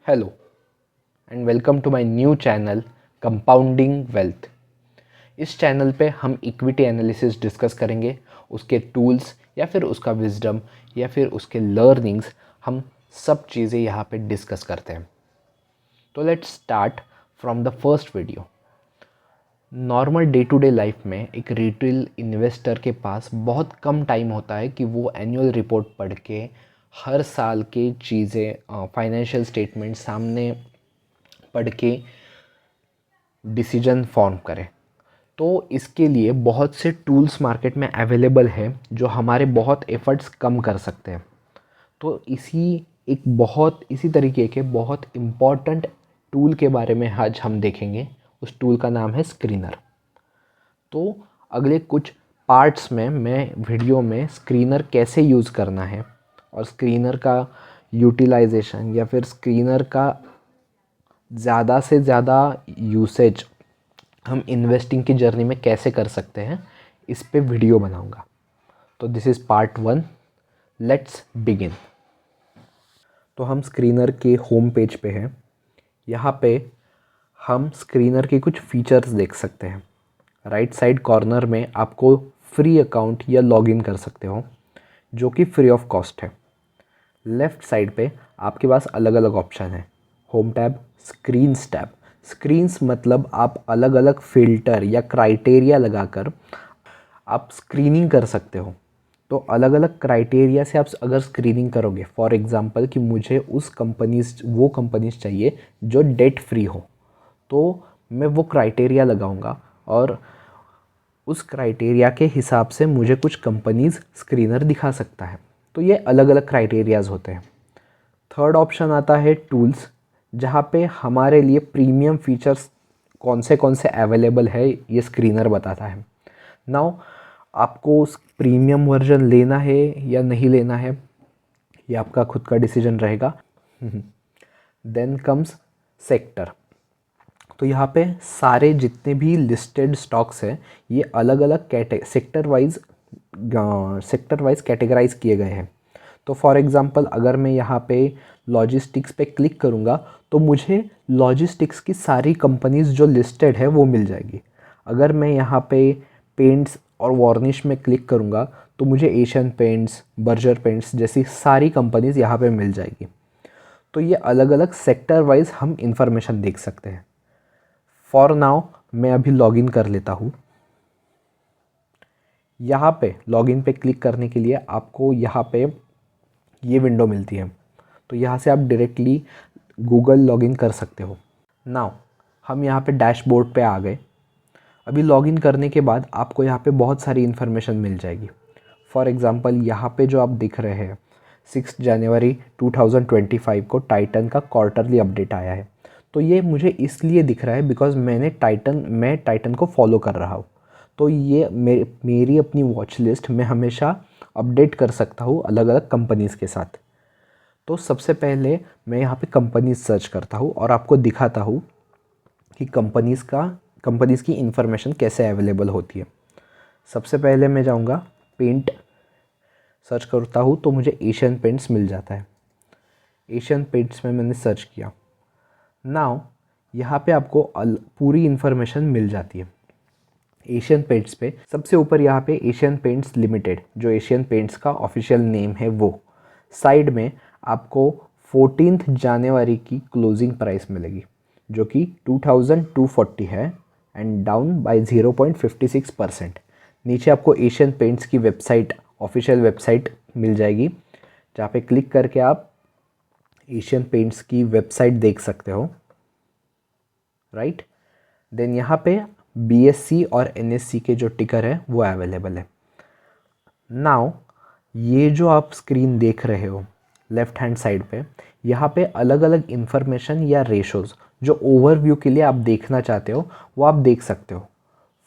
Hello and welcome to my new channel Compounding Wealth। इस channel पे हम equity analysis discuss करेंगे, उसके टूल्स या फिर उसका विजडम या फिर उसके लर्निंग्स, हम सब चीज़ें यहाँ पे डिस्कस करते हैं। तो let's start from the first video. Normal day to day life में एक रिटेल इन्वेस्टर के पास बहुत कम टाइम होता है कि वो एनुअल रिपोर्ट पढ़ के हर साल के चीज़ें फाइनेंशियल स्टेटमेंट सामने पढ़ के डिसीजन फॉर्म करें। तो इसके लिए बहुत से टूल्स मार्केट में अवेलेबल है जो हमारे बहुत एफर्ट्स कम कर सकते हैं। तो इसी तरीके के बहुत इम्पॉर्टेंट टूल के बारे में आज हम देखेंगे। उस टूल का नाम है स्क्रीनर। तो अगले कुछ पार्ट्स में मैं वीडियो में स्क्रीनर कैसे यूज़ करना है और स्क्रीनर का यूटिलाइजेशन या फिर स्क्रीनर का ज़्यादा से ज़्यादा यूसेज हम इन्वेस्टिंग की जर्नी में कैसे कर सकते हैं, इस पे वीडियो बनाऊंगा। तो this is part 1। Let's begin. तो हम स्क्रीनर के होम पेज पे हैं। यहाँ पे हम स्क्रीनर के कुछ फीचर्स देख सकते हैं। राइट साइड कॉर्नर में आपको फ्री अकाउंट या लॉगिन कर सकते हो, जो कि फ्री ऑफ कॉस्ट है। लेफ़्ट साइड पे आपके पास अलग अलग ऑप्शन है। Home tab, screens tab. Screens मतलब आप अलग अलग फ़िल्टर या क्राइटेरिया लगाकर आप स्क्रीनिंग कर सकते हो। तो अलग अलग क्राइटेरिया से आप अगर स्क्रीनिंग करोगे, फॉर एग्ज़ाम्पल कि मुझे वो कंपनीज़ चाहिए जो डेट फ्री हो, तो मैं वो क्राइटेरिया लगाऊंगा और उस क्राइटेरिया के हिसाब से मुझे कुछ कंपनीज़ स्क्रीनर दिखा सकता है। तो ये अलग अलग क्राइटेरियाज़ होते हैं। थर्ड ऑप्शन आता है टूल्स, जहाँ पे हमारे लिए प्रीमियम फीचर्स कौन से अवेलेबल है ये स्क्रीनर बताता है। नाउ आपको उस प्रीमियम वर्जन लेना है या नहीं लेना है, ये आपका खुद का डिसीजन रहेगा। Then comes sector. तो यहाँ पे सारे जितने भी लिस्टेड स्टॉक्स हैं ये अलग अलग सेक्टर वाइज कैटेगराइज किए गए हैं। तो फॉर एग्ज़ाम्पल अगर मैं यहाँ पे लॉजिस्टिक्स पे क्लिक करूँगा तो मुझे लॉजिस्टिक्स की सारी कंपनीज़ जो लिस्टेड है वो मिल जाएगी। अगर मैं यहाँ पे पेंट्स और वार्निश में क्लिक करूँगा तो मुझे एशियन पेंट्स, बर्जर पेंट्स जैसी सारी कंपनीज़ यहाँ पे मिल जाएगी। तो ये अलग अलग सेक्टर वाइज हम इंफॉर्मेशन देख सकते हैं। फॉर नाउ मैं अभी लॉगिन कर लेता हूँ। यहाँ पे लॉगिन पे क्लिक करने के लिए आपको यहाँ पे ये विंडो मिलती है। तो यहाँ से आप डायरेक्टली गूगल लॉगिन कर सकते हो। नाउ हम यहाँ पे डैशबोर्ड पे आ गए। अभी लॉगिन करने के बाद आपको यहाँ पे बहुत सारी इन्फॉर्मेशन मिल जाएगी। फॉर एग्ज़ाम्पल यहाँ पे जो आप दिख रहे हैं 6 जनवरी 2025 को टाइटन का क्वार्टरली अपडेट आया है। तो ये मुझे इसलिए दिख रहा है बिकॉज़ मैं टाइटन को फॉलो कर रहा हूँ। तो ये मेरी अपनी वॉच लिस्ट में हमेशा अपडेट कर सकता हूँ अलग अलग कंपनीज़ के साथ। तो सबसे पहले मैं यहाँ पे कंपनीज सर्च करता हूँ और आपको दिखाता हूँ कि कंपनीज़ की इंफॉर्मेशन कैसे अवेलेबल होती है। सबसे पहले मैं जाऊँगा पेंट सर्च करता हूँ तो मुझे एशियन पेंट्स मिल जाता है। एशियन पेंट्स में मैंने सर्च किया। नाउ यहाँ पे आपको पूरी इन्फॉर्मेशन मिल जाती है। एशियन पेंट्स पे सबसे ऊपर यहाँ पे एशियन पेंट्स लिमिटेड, जो एशियन पेंट्स का ऑफिशियल नेम है, वो साइड में आपको 14 जनवरी की क्लोजिंग प्राइस मिलेगी जो कि 2240 है एंड डाउन बाय 0.56%। नीचे आपको एशियन पेंट्स की वेबसाइट, ऑफिशियल वेबसाइट मिल जाएगी, जहाँ पे क्लिक करके आप एशियन पेंट्स की वेबसाइट देख सकते हो। राइट। देन यहाँ पे BSC और NSC के जो टिकर है वो अवेलेबल है। नाउ ये जो आप स्क्रीन देख रहे हो लेफ़्ट हैंड साइड पे, यहाँ पे अलग अलग इन्फॉर्मेशन या रेशोज़ जो ओवरव्यू के लिए आप देखना चाहते हो वो आप देख सकते हो।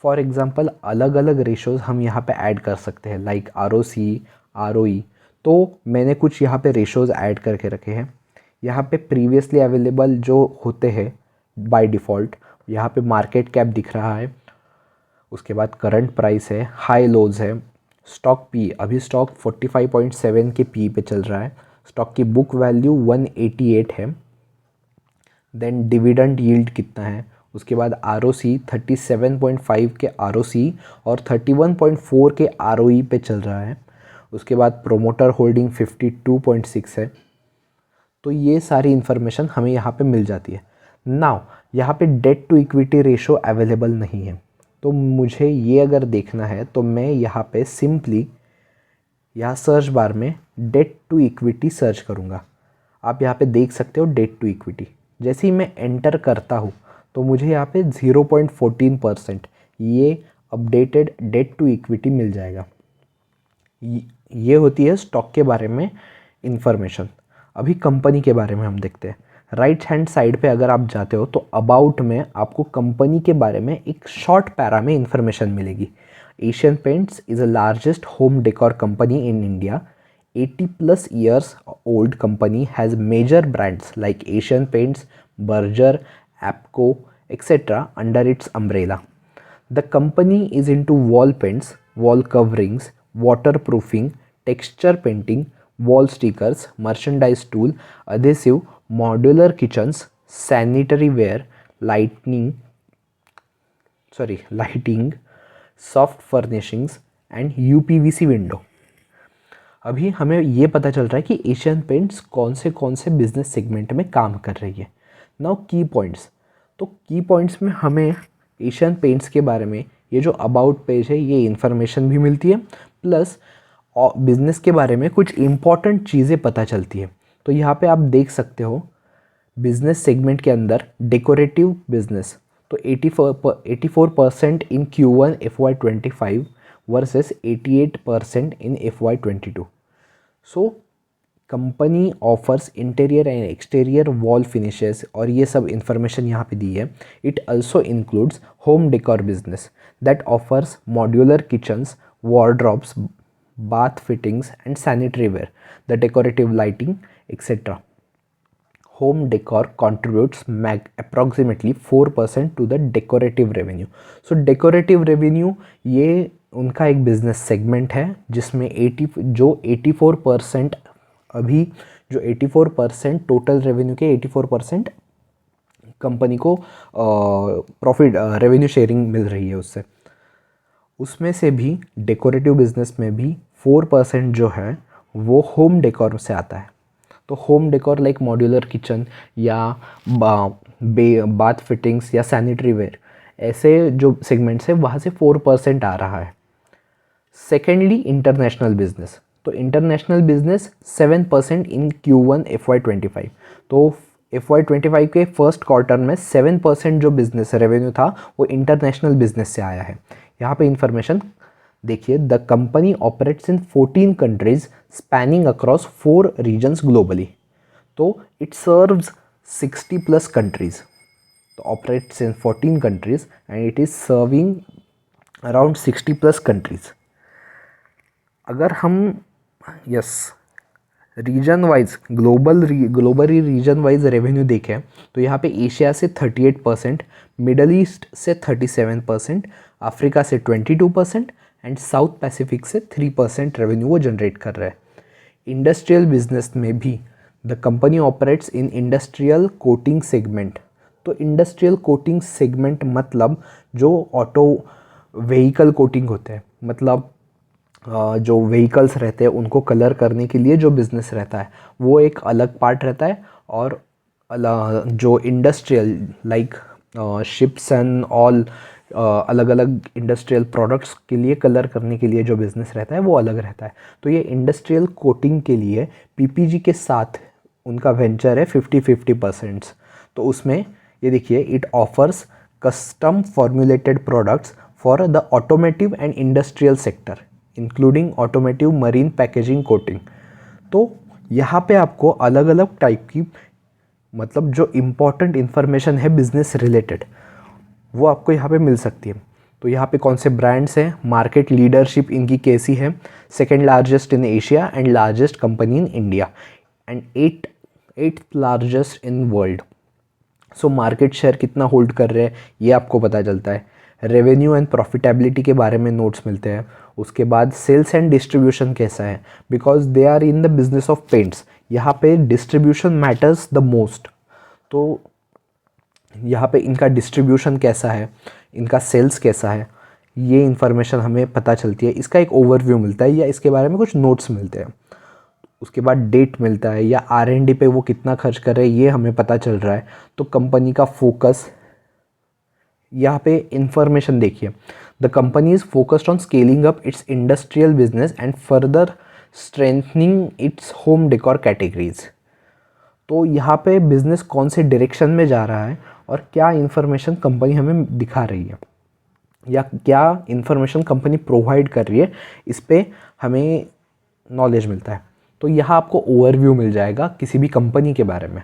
फॉर एग्ज़ाम्पल अलग अलग रेशोज़ हम यहाँ पे ऐड कर सकते हैं, लाइक ROC, ROE। तो मैंने कुछ यहाँ पे रेशोज़ ऐड करके रखे हैं। यहाँ पे प्रीवियसली अवेलेबल जो होते हैं बाय डिफ़ॉल्ट, यहाँ पे मार्केट कैप दिख रहा है, उसके बाद करंट प्राइस है, हाई लोज है, स्टॉक पी, अभी स्टॉक 45.7 के पी पे चल रहा है, स्टॉक की बुक वैल्यू 188 है, देन डिविडेंड यील्ड कितना है, उसके बाद ROC 37.5 के ROC और 31.4 के ROE पे चल रहा है, उसके बाद प्रोमोटर होल्डिंग 52.6 है। तो ये सारी इन्फॉर्मेशन हमें यहाँ पे मिल जाती है। नाउ यहाँ पे debt to equity ratio available नहीं है, तो मुझे ये अगर देखना है तो मैं यहाँ पे सिंपली यहाँ सर्च बार में डेट टू इक्विटी सर्च करूँगा। आप यहाँ पे देख सकते हो डेट टू इक्विटी। जैसे ही मैं एंटर करता हूँ तो मुझे यहाँ पे 0.14% ये अपडेटेड डेट टू इक्विटी मिल जाएगा। ये होती है स्टॉक के बारे में इंफॉर्मेशन। अभी कंपनी के बारे में हम देखते हैं। राइट हैंड साइड पे अगर आप जाते हो तो अबाउट में आपको कंपनी के बारे में एक शॉर्ट पैरा में इंफॉर्मेशन मिलेगी। Asian paints is the largest home decor company in India. 80+ years old company has major brands like Asian Paints, Berger, APCO, etc. under its umbrella. The company is into wall paints, wall coverings, waterproofing, texture painting, wall stickers, merchandise tool, adhesive, modular kitchens, sanitary ware, lighting, soft furnishings and UPVC window. अभी हमें ये पता चल रहा है कि Asian paints कौन से बिजनेस सेगमेंट में काम कर रही है। नाउ की पॉइंट्स, तो की पॉइंट्स में हमें एशियन पेंट्स के बारे में ये जो अबाउट पेज है ये इन्फॉर्मेशन भी मिलती है, प्लस बिज़नेस के बारे में कुछ इम्पॉर्टेंट चीज़ें पता चलती है। तो यहाँ पे आप देख सकते हो बिजनेस सेगमेंट के अंदर डेकोरेटिव बिजनेस, तो 84% इन Q1 FY25 versus 88% in FY22. So company offers interior and exterior wall finishes और ये सब इंफॉर्मेशन यहाँ पे दी है. It also includes home decor business that offers modular kitchens, wardrobes, bath fittings and sanitary ware, the decorative lighting, etc. Home decor contributes approximately 4% to the decorative revenue. So decorative revenue ये उनका एक business segment है जिसमें 84% अभी जो 84% total revenue के 84% company को profit revenue sharing मिल रही है उससे. उसमें से भी डेकोरेटिव बिजनेस में भी 4% जो है वो होम डेकोर से आता है. तो home decor like modular kitchen या बाथ फिटिंग्स या सैनिटरी वेयर, ऐसे जो सेगमेंट्स है वहाँ से 4% आ रहा है. सेकेंडली इंटरनेशनल बिजनेस, तो इंटरनेशनल बिजनेस 7% इन Q1 FY25. तो FY25 के फर्स्ट क्वार्टर में 7% जो बिजनेस रेवेन्यू था वो इंटरनेशनल बिजनेस से आया है. यहाँ पे इंफॉर्मेशन देखिए, the company operates in 14 countries spanning across 4 regions globally. तो इट सर्व्स 60+ कंट्रीज. तो operates in 14 countries and it is serving around 60+ countries. अगर हम region wise globally region wise revenue देखें तो यहाँ पे एशिया से 38%, मिडल ईस्ट से 37%, अफ्रीका से 22% एंड साउथ पैसिफिक से 3% रेवेन्यू वो जनरेट कर रहा है. इंडस्ट्रियल बिजनेस में भी the company operates in industrial coating segment. तो इंडस्ट्रियल कोटिंग सेगमेंट मतलब जो ऑटो व्हीकल कोटिंग होते हैं, मतलब जो व्हीकल्स रहते हैं उनको कलर करने के लिए जो बिज़नेस रहता है वो एक अलग पार्ट रहता है. और जो industrial like ships and all अलग अलग इंडस्ट्रियल प्रोडक्ट्स के लिए कलर करने के लिए जो बिज़नेस रहता है वो अलग रहता है. तो ये इंडस्ट्रियल कोटिंग के लिए PPG के साथ उनका वेंचर है 50-50%. तो उसमें ये देखिए, it offers custom formulated products for the automotive and industrial sector including automotive, marine, packaging, coating. तो यहाँ पे आपको अलग अलग टाइप की मतलब जो इम्पॉर्टेंट इन्फॉर्मेशन है बिजनेस रिलेटेड वो आपको यहाँ पे मिल सकती है. तो यहाँ पे कौन से ब्रांड्स हैं, मार्केट लीडरशिप इनकी कैसी है, second largest in Asia and largest company in India and 8th largest in world. So market share कितना होल्ड कर रहे हैं ये आपको पता चलता है. रेवेन्यू एंड प्रॉफिटेबिलिटी के बारे में नोट्स मिलते हैं. उसके बाद सेल्स एंड डिस्ट्रीब्यूशन कैसा है, because they are in the business of paints. यहाँ पे डिस्ट्रीब्यूशन मैटर्स द मोस्ट. तो यहाँ पे इनका डिस्ट्रीब्यूशन कैसा है, इनका सेल्स कैसा है, ये इन्फॉर्मेशन हमें पता चलती है। इसका एक ओवरव्यू मिलता है या इसके बारे में कुछ नोट्स मिलते हैं। उसके बाद डेट मिलता है या R&D पे वो कितना खर्च कर रहे हैं ये हमें पता चल रहा है। तो कंपनी का फोकस, यहाँ पे इंफॉर्मेशन देखिए, the company is focused on scaling up it's industrial business and further strengthening its home decor categories. तो यहाँ पे बिजनेस कौन से डायरेक्शन में जा रहा है और क्या इन्फॉर्मेशन कंपनी हमें दिखा रही है या क्या इन्फॉर्मेशन कंपनी प्रोवाइड कर रही है, इस पे हमें नॉलेज मिलता है। तो यहाँ आपको ओवरव्यू मिल जाएगा किसी भी कंपनी के बारे में।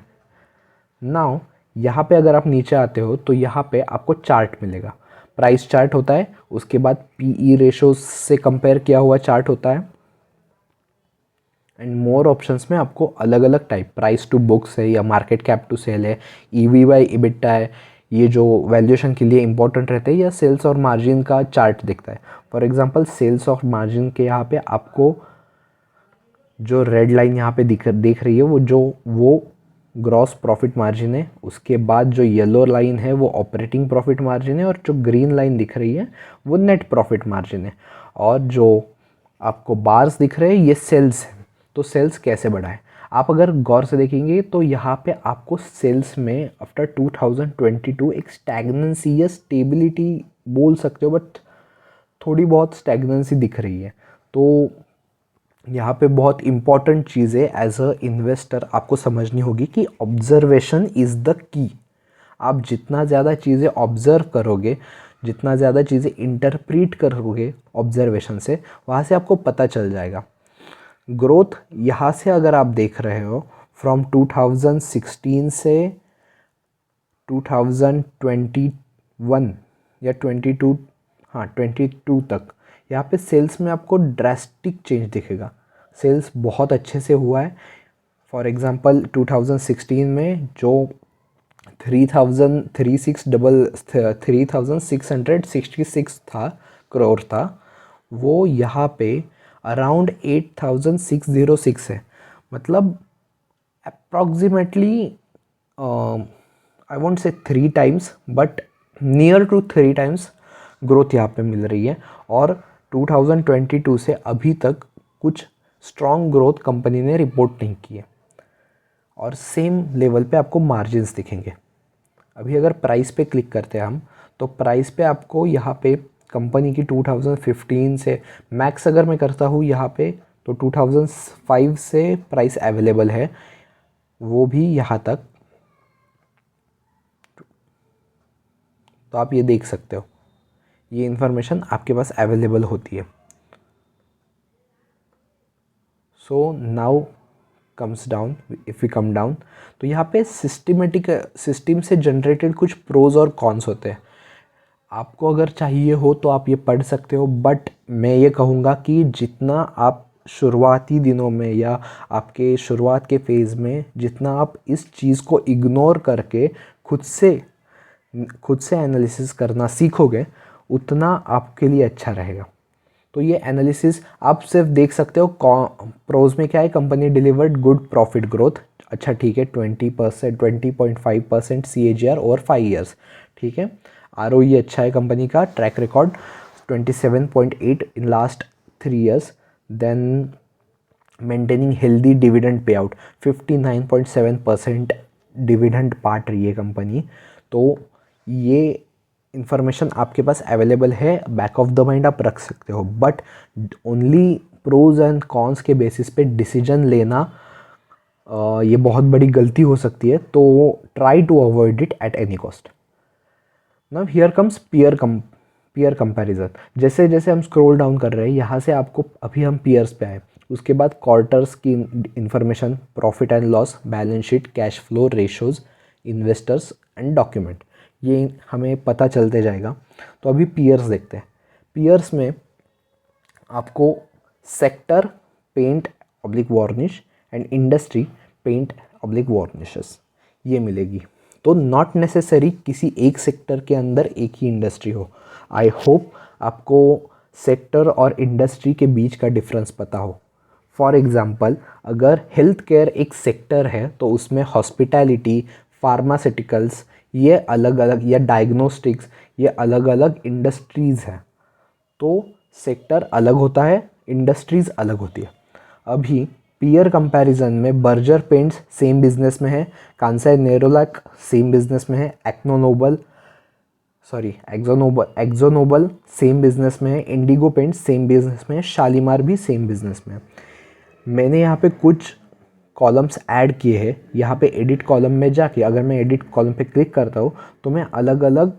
नाउ यहाँ पे अगर आप नीचे आते हो तो यहाँ पे आपको चार्ट मिलेगा, प्राइस चार्ट होता है, उसके बाद PE रेशो से कंपेयर किया हुआ चार्ट होता है, एंड मोर ऑप्शंस में आपको अलग अलग टाइप, प्राइस टू बुक्स है या मार्केट कैप टू सेल है, EV/EBITDA है, ये जो वैल्यूएशन के लिए इंपॉर्टेंट रहते हैं, या सेल्स और मार्जिन का चार्ट दिखता है। फॉर एग्जांपल सेल्स और मार्जिन के यहाँ पे आपको जो रेड लाइन यहाँ पे देख रही है वो ग्रॉस प्रॉफिट मार्जिन है। उसके बाद जो येलो लाइन है वो ऑपरेटिंग प्रॉफिट मार्जिन है और जो ग्रीन लाइन दिख रही है वो नेट प्रॉफिट मार्जिन है। और जो आपको बार्स दिख रहे हैं ये सेल्स है। तो सेल्स कैसे बढ़ाएं, आप अगर गौर से देखेंगे तो यहाँ पे आपको सेल्स में आफ्टर 2022 एक स्टैग्नेंसी या स्टेबिलिटी बोल सकते हो, बट थोड़ी बहुत स्टैग्नेंसी दिख रही है। तो यहाँ पे बहुत इम्पॉर्टेंट चीज़ है एज अ इन्वेस्टर आपको समझनी होगी कि ऑब्जर्वेशन इज़ द की। आप जितना ज़्यादा चीज़ें ऑब्ज़र्व करोगे, जितना ज़्यादा चीज़ें इंटरप्रीट करोगे ऑब्जर्वेशन से, वहाँ से आपको पता चल जाएगा। ग्रोथ यहाँ से अगर आप देख रहे हो फ्रॉम 2016 से 2021 या 22, हाँ 22 तक, यहाँ पे सेल्स में आपको ड्रास्टिक चेंज दिखेगा। सेल्स बहुत अच्छे से हुआ है। फॉर एग्जांपल 2016 में जो 3666 था करोड़ था, वो यहाँ पे अराउंड 8606 है। मतलब approximately I won't say 3 times but near to 3 times growth यहाँ पे मिल रही है। और 2022 से अभी तक कुछ स्ट्रॉन्ग ग्रोथ कंपनी ने रिपोर्ट नहीं की है। और सेम लेवल पे आपको मार्जिन्स दिखेंगे। अभी अगर प्राइस पे क्लिक करते हैं हम, तो प्राइस पे आपको यहाँ पे कंपनी की 2015 से मैक्स अगर मैं करता हूँ यहाँ पे, तो 2005 से प्राइस अवेलेबल है, वो भी यहाँ तक। तो आप ये देख सकते हो, ये इन्फॉर्मेशन आपके पास अवेलेबल होती है। So now comes down, if we come down, तो यहाँ पे सिस्टम से जनरेटेड कुछ प्रोज और कॉन्स होते हैं। आपको अगर चाहिए हो तो आप ये पढ़ सकते हो, बट मैं ये कहूँगा कि जितना आप शुरुआती दिनों में या आपके शुरुआत के फेज़ में जितना आप इस चीज़ को इग्नोर करके खुद से एनालिसिस करना सीखोगे, उतना आपके लिए अच्छा रहेगा। तो ये एनालिसिस आप सिर्फ देख सकते हो। प्रोज में क्या है, company delivered good profit growth, अच्छा ठीक है, 20%, 20.5% CAGR ओवर 5 ईयर्स, ठीक है। ROE अच्छा है कंपनी का, track record 27.8 in last 3 years, then maintaining healthy dividend pay out, 59.7% dividend part रही है कंपनी। तो ये इन्फॉर्मेशन आपके पास अवेलेबल है, बैक ऑफ द माइंड आप रख सकते हो, but only pros and cons के बेसिस पे डिसीजन लेना ये बहुत बड़ी गलती हो सकती है। तो try to avoid it at any cost. Now here comes peer comparison. जैसे जैसे हम स्क्रॉल डाउन कर रहे हैं, यहाँ से आपको अभी हम पीयर्स पे आए, उसके बाद क्वार्टर्स की information, profit and loss, balance sheet, cash flow, ratios, investors and document, ये हमें पता चलते जाएगा। तो अभी पीयर्स देखते हैं। पीयर्स में आपको sector paint oblique varnish and industry paint oblique varnishes ये मिलेगी। तो नॉट नेसेसरी किसी एक सेक्टर के अंदर एक ही इंडस्ट्री हो। आई होप आपको सेक्टर और इंडस्ट्री के बीच का डिफरेंस पता हो। फॉर एग्ज़ाम्पल, अगर हेल्थ केयर एक सेक्टर है तो उसमें हॉस्पिटैलिटी, फार्मास्यूटिकल्स ये अलग अलग, या डायग्नोस्टिक्स, ये अलग अलग इंडस्ट्रीज़ हैं। तो सेक्टर अलग होता है, इंडस्ट्रीज़ अलग होती है। अभी पीयर कंपैरिजन में बर्जर पेंट्स सेम बिजनेस में है, कांसाई नेरोलैक सेम बिजनेस में है, एक्जोनोबल सेम बिजनेस में है, इंडिगो पेंट्स सेम बिजनेस में है, शालीमार भी सेम बिजनेस में है। मैंने यहाँ पे कुछ कॉलम्स ऐड किए हैं। यहाँ पे एडिट कॉलम में जाके अगर मैं एडिट कॉलम पे क्लिक करता हूँ तो मैं अलग अलग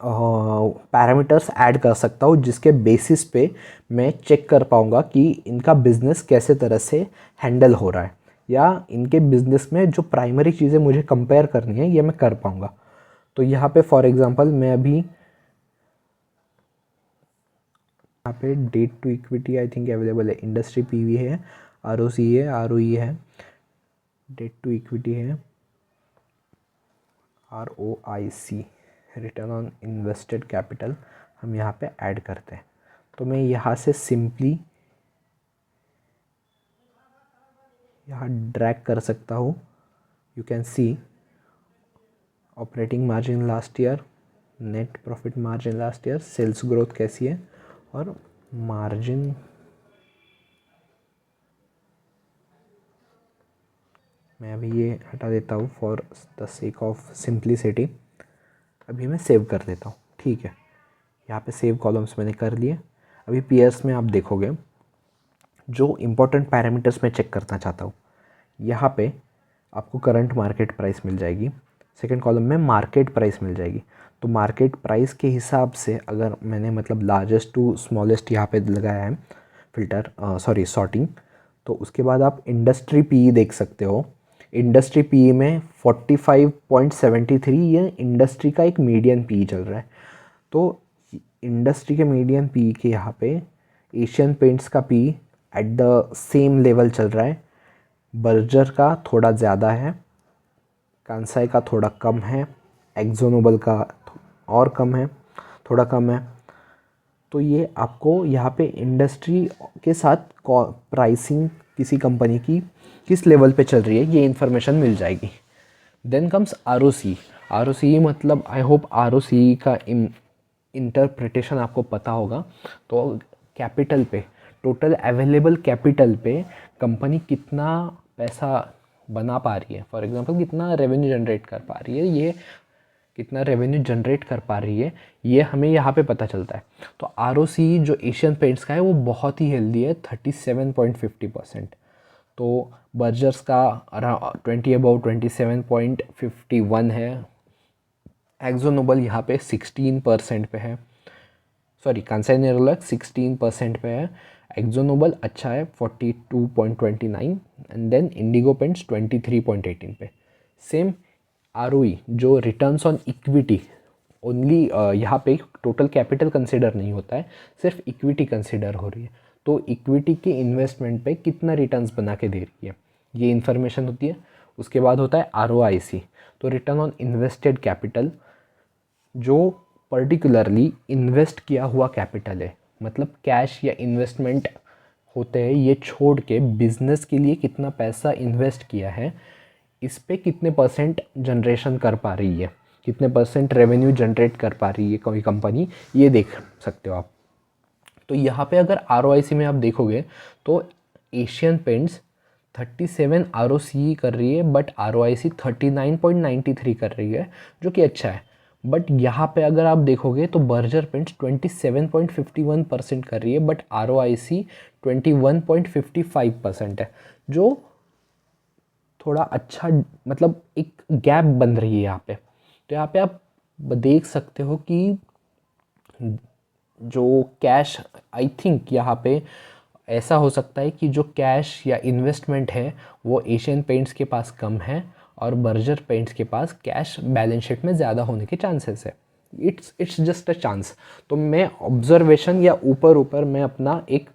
पैरामीटर्स ऐड कर सकता हूँ, जिसके बेसिस पे मैं चेक कर पाऊँगा कि इनका बिज़नेस कैसे तरह से हैंडल हो रहा है, या इनके बिज़नेस में जो प्राइमरी चीज़ें मुझे कंपेयर करनी है ये मैं कर पाऊँगा। तो यहाँ पे फॉर एग्ज़ाम्पल मैं अभी यहाँ पे debt to equity I think available है, इंडस्ट्री पीवी है, आरओसी है, आरओई है, डेट टू इक्विटी है, ROIC, return on invested capital हम यहाँ पे ऐड करते हैं। तो मैं यहाँ से सिंपली यहाँ ड्रैग कर सकता हूँ। You can see operating margin last year, net profit margin last year, sales growth कैसी है, और मार्जिन मैं अभी ये हटा देता हूँ for the sake of simplicity. अभी मैं सेव कर देता हूँ, ठीक है। यहाँ पे सेव कॉलम्स मैंने कर लिए। अभी पीएस में आप देखोगे जो इम्पोर्टेंट पैरामीटर्स मैं चेक करना चाहता हूँ, यहाँ पे आपको करंट मार्केट प्राइस मिल जाएगी, सेकंड कॉलम में मार्केट प्राइस मिल जाएगी। तो मार्केट प्राइस के हिसाब से अगर मैंने मतलब लार्जेस्ट टू स्मॉलेस्ट यहाँ पे लगाया है फिल्टर, सॉर्टिंग, तो उसके बाद आप इंडस्ट्री पीई देख सकते हो। इंडस्ट्री पीई में 45.73 ये इंडस्ट्री का एक मीडियन पीई चल रहा है। तो इंडस्ट्री के मीडियन पी के यहाँ पे एशियन पेंट्स का P at the same level चल रहा है, बर्जर का थोड़ा ज़्यादा है, कांसाई का थोड़ा कम है, एक्जोनोबल का और कम है, थोड़ा कम है। तो ये आपको यहाँ पे इंडस्ट्री के साथ प्राइसिंग किसी कंपनी की किस लेवल पे चल रही है ये इन्फॉर्मेशन मिल जाएगी। Then comes ROC. आरओसी मतलब आई होप आरओसी का इंटरप्रिटेशन आपको पता होगा। तो कैपिटल पे, टोटल अवेलेबल कैपिटल पे कंपनी कितना पैसा बना पा रही है, फॉर एग्जांपल कितना रेवेन्यू जनरेट कर पा रही है, ये कितना रेवेन्यू जनरेट कर पा रही है ये हमें यहाँ पे पता चलता है। तो आरओसी जो एशियन पेंट्स का है वो बहुत ही हेल्दी है, 37.50%। तो बर्जर्स का अराउंड 20 अबाउ 27.51 है, एक्जोनोबल यहाँ पे 16% पे है, सॉरी कांसाई नेरोलैक 16% पे है, एक्जोनोबल अच्छा है 42.29, एंड देन इंडिगो पेंट्स 23.18 पे। सेम आरओई जो रिटर्न्स ऑन इक्विटी ओनली, यहाँ पे टोटल कैपिटल कंसिडर नहीं होता है, सिर्फ इक्विटी कंसिडर हो रही है। तो इक्विटी के इन्वेस्टमेंट पे कितना रिटर्न्स बना के दे रही है ये इन्फॉर्मेशन होती है। उसके बाद होता है आरओआईसी, तो रिटर्न ऑन इन्वेस्टेड कैपिटल, जो पर्टिकुलरली इन्वेस्ट किया हुआ कैपिटल है, मतलब कैश या इन्वेस्टमेंट होते हैं, ये छोड़ के बिजनेस के लिए कितना पैसा इन्वेस्ट किया है, इस पे कितने परसेंट जनरेशन कर पा रही है, कितने परसेंट रेवेन्यू जनरेट कर पा रही है कोई कंपनी, ये देख सकते हो आप। तो यहाँ पे अगर आरओआईसी में आप देखोगे तो एशियन पेंट्स 37 आरओसी कर रही है, बट आरओआईसी 39.93 कर रही है, जो कि अच्छा है। बट यहाँ पे अगर आप देखोगे तो बर्जर पेंट्स 27.51% कर रही है, बट आरओआईसी 21.55% है, जो थोड़ा अच्छा, मतलब एक गैप बन रही है यहाँ पे। तो यहाँ पे आप देख सकते हो कि जो कैश, आई थिंक यहाँ पे ऐसा हो सकता है कि जो कैश या इन्वेस्टमेंट है वो एशियन पेंट्स के पास कम है और बर्जर पेंट्स के पास कैश बैलेंस शीट में ज़्यादा होने के चांसेस है। It's just a chance. तो मैं ऑब्जर्वेशन या ऊपर ऊपर मैं अपना एक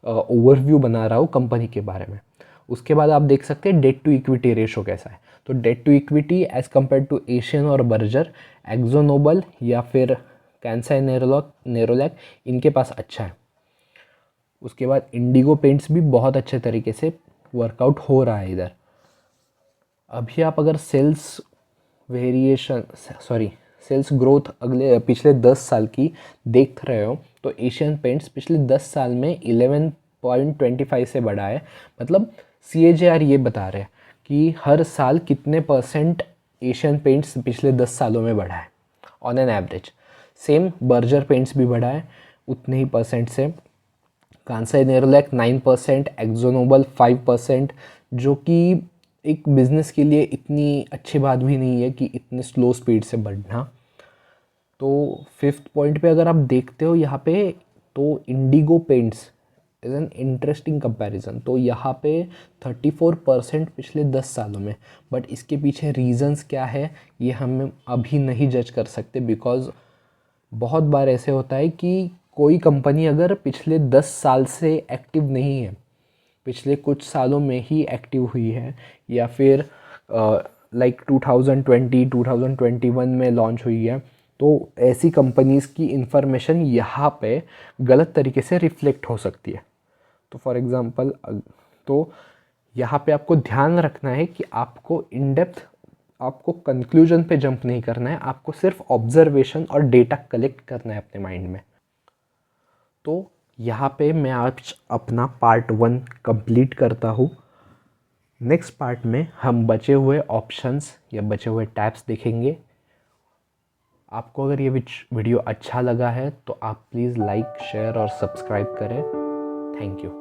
ओवरव्यू बना रहा हूँ कंपनी के बारे में। उसके बाद आप देख सकते हैं डेट टू इक्विटी रेशो कैसा है। तो debt to equity as compare to Asian और बर्जर, एक्जोनोबल या फिर कांसाई नेरोलैक इनके पास अच्छा है। उसके बाद इंडिगो पेंट्स भी बहुत अच्छे तरीके से वर्कआउट हो रहा है इधर। अभी आप अगर सेल्स वेरिएशन सेल्स ग्रोथ पिछले 10 साल की देख रहे हो तो एशियन पेंट्स पिछले 10 साल में 11.25 से बढ़ा है। मतलब CAGR ये बता रहे हैं कि हर साल कितने परसेंट एशियन पेंट्स पिछले 10 सालों में बढ़ा है on an average. Same Berger paints भी बढ़ा है उतने ही परसेंट से। कांसा नेरोलैक 9%, एक्जो नोबल 5%, जो कि एक बिज़नेस के लिए इतनी अच्छी बात भी नहीं है कि इतने स्लो स्पीड से बढ़ना। तो 5th पॉइंट पे अगर आप देखते हो यहाँ पे, तो Indigo paints is an interesting comparison. तो यहाँ पे 34% पिछले 10 सालों में। बट इसके पीछे रीजंस क्या है ये हम अभी नहीं जज कर सकते, बिकॉज बहुत बार ऐसे होता है कि कोई कंपनी अगर पिछले 10 साल से एक्टिव नहीं है, पिछले कुछ सालों में ही एक्टिव हुई है, या फिर लाइक 2020-2021 में लॉन्च हुई है, तो ऐसी कंपनीज़ की इंफॉर्मेशन यहाँ पे गलत तरीके से रिफ्लेक्ट हो सकती है। तो फॉर एग्ज़ाम्पल, तो यहाँ पे आपको ध्यान रखना है कि आपको इन डेप्थ, आपको कंक्लूजन पे जंप नहीं करना है, आपको सिर्फ ऑब्जर्वेशन और डेटा कलेक्ट करना है अपने माइंड में। तो यहाँ पे मैं आज अपना पार्ट 1 कंप्लीट करता हूँ। नेक्स्ट पार्ट में हम बचे हुए ऑप्शंस या बचे हुए टैब्स देखेंगे। आपको अगर ये वीडियो अच्छा लगा है तो आप प्लीज़ लाइक, शेयर और सब्सक्राइब करें। Thank you.